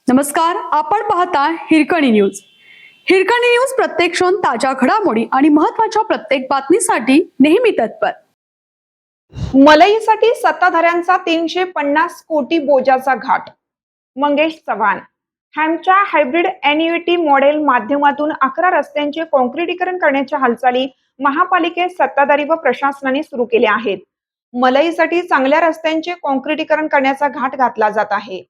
नमस्कार, आपण पाहता हिरकणी न्यूज. हिरकणी न्यूज प्रत्येक क्षण ताज्या घडामोडी आणि महत्त्वाच्या प्रत्येक बातमीसाठी नेहमी तत्पर. मलईसाठी सत्ताधाऱ्यांचा 350 कोटी बोजाचा घाट. मंगेश चव्हाण. हॅमच्या हायब्रिड एन्युइटी मॉडेल माध्यमातून 11 रस्त्यांचे काँक्रिटीकरण करण्याच्या हालचाली महापालिकेत सत्ताधारी व प्रशासनाने सुरू केल्या आहेत. मलईसाठी चांगल्या रस्त्यांचे काँक्रिटीकरण करण्याचा घाट घातला जात आहे.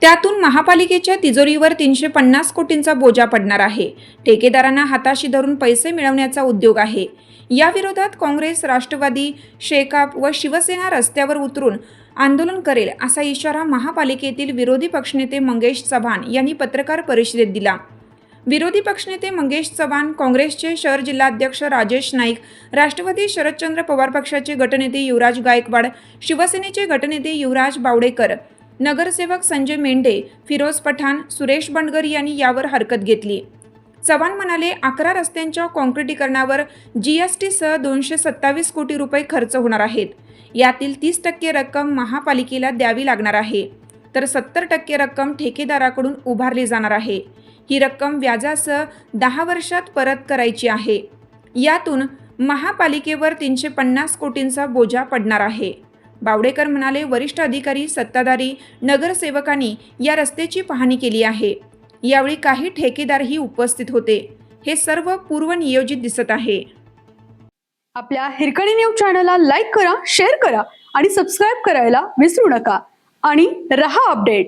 त्यातून महापालिकेच्या तिजोरीवर 350 कोटींचा बोजा पडणार आहे. ठेकेदारांना हाताशी धरून पैसे मिळवण्याचा उद्योग आहे. या विरोधात काँग्रेस, राष्ट्रवादी, शेकाप व शिवसेना रस्त्यावर उतरून आंदोलन करेल असा इशारा महापालिकेतील विरोधी पक्षनेते मंगेश चव्हाण यांनी पत्रकार परिषदेत दिला. विरोधी पक्षनेते मंगेश चव्हाण, काँग्रेसचे शहर जिल्हाध्यक्ष राजेश नाईक, राष्ट्रवादी शरदचंद्र पवार पक्षाचे गटनेते युवराज गायकवाड, शिवसेनेचे गटनेते युवराज बावडेकर, नगरसेवक संजय मेंढे, फिरोज पठाण, सुरेश बंडगर यांनी यावर हरकत घेतली. चव्हाण म्हणाले, 11 रस्त्यांच्या काँक्रिटीकरणावर GST सह 227 कोटी रुपये खर्च होणार आहेत. यातील 30% रक्कम महापालिकेला द्यावी लागणार आहे, तर 70% रक्कम ठेकेदाराकडून उभारली जाणार आहे. ही रक्कम व्याजासह 10 वर्षात परत करायची आहे. यातून महापालिकेवर 350 कोटींचा बोजा पडणार आहे. बावडेकर म्हणाले, वरिष्ठ अधिकारी, सत्ताधारी, नगरसेवकांनी या रस्त्याची पाहणी केली आहे. यावेळी काही ठेकेदारही उपस्थित होते. हे सर्व पूर्वनियोजित दिसत आहे. आपल्या हिरकणी न्यूज चॅनलला लाईक करा, शेअर करा आणि सबस्क्राईब करायला विसरू नका. आणि रहा अपडेट.